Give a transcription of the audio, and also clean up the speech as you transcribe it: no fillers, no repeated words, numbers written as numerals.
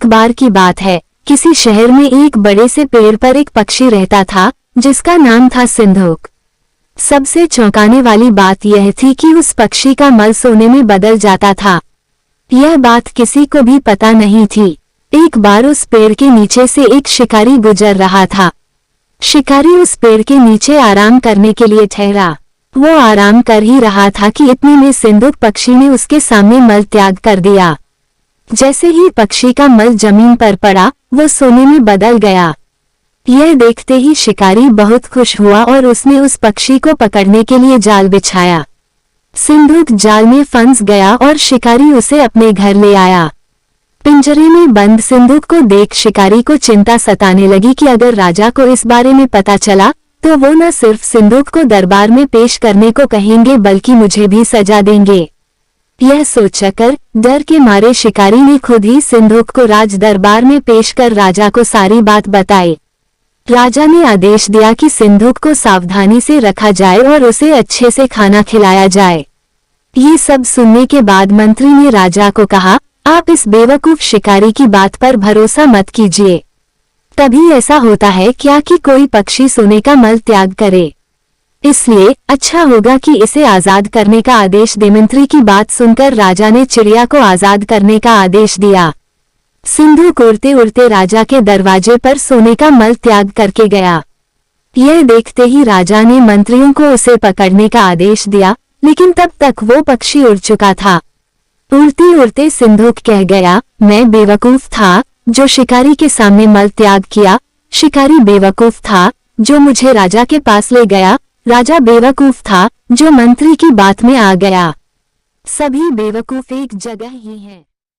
एक बार की बात है, किसी शहर में एक बड़े से पेड़ पर एक पक्षी रहता था जिसका नाम था सिंधुक। सबसे चौंकाने वाली बात यह थी कि उस पक्षी का मल सोने में बदल जाता था। यह बात किसी को भी पता नहीं थी। एक बार उस पेड़ के नीचे से एक शिकारी गुजर रहा था। शिकारी उस पेड़ के नीचे आराम करने के लिए ठहरा। वो आराम कर ही रहा था कि इतने में सिंधुक पक्षी ने उसके सामने मल त्याग कर दिया। जैसे ही पक्षी का मल जमीन पर पड़ा, वो सोने में बदल गया। यह देखते ही शिकारी बहुत खुश हुआ और उसने उस पक्षी को पकड़ने के लिए जाल बिछाया। सिंधुक जाल में फंस गया और शिकारी उसे अपने घर ले आया। पिंजरे में बंद सिंधुक को देख शिकारी को चिंता सताने लगी कि अगर राजा को इस बारे में पता चला तो वो न सिर्फ सिंधुक को दरबार में पेश करने को कहेंगे बल्कि मुझे भी सजा देंगे। यह सोचकर डर के मारे शिकारी ने खुद ही सिंधुक को राज दरबार में पेश कर राजा को सारी बात बताई। राजा ने आदेश दिया कि सिंधुक को सावधानी से रखा जाए और उसे अच्छे से खाना खिलाया जाए। ये सब सुनने के बाद मंत्री ने राजा को कहा, आप इस बेवकूफ शिकारी की बात पर भरोसा मत कीजिए। तभी ऐसा होता है क्या कि कोई पक्षी सोने का मल त्याग करे। इसलिए अच्छा होगा कि इसे आजाद करने का आदेश दे। मंत्री की बात सुनकर राजा ने चिड़िया को आजाद करने का आदेश दिया। सिंधुक उड़ते उड़ते राजा के दरवाजे पर सोने का मल त्याग करके गया। यह देखते ही राजा ने मंत्रियों को उसे पकड़ने का आदेश दिया, लेकिन तब तक वो पक्षी उड़ चुका था। उड़ते उड़ते सिंधुक कह गया, मैं बेवकूफ था जो शिकारी के सामने मल त्याग किया। शिकारी बेवकूफ था जो मुझे राजा के पास ले गया। राजा बेवकूफ था जो मंत्री की बात में आ गया। सभी बेवकूफ एक जगह ही हैं।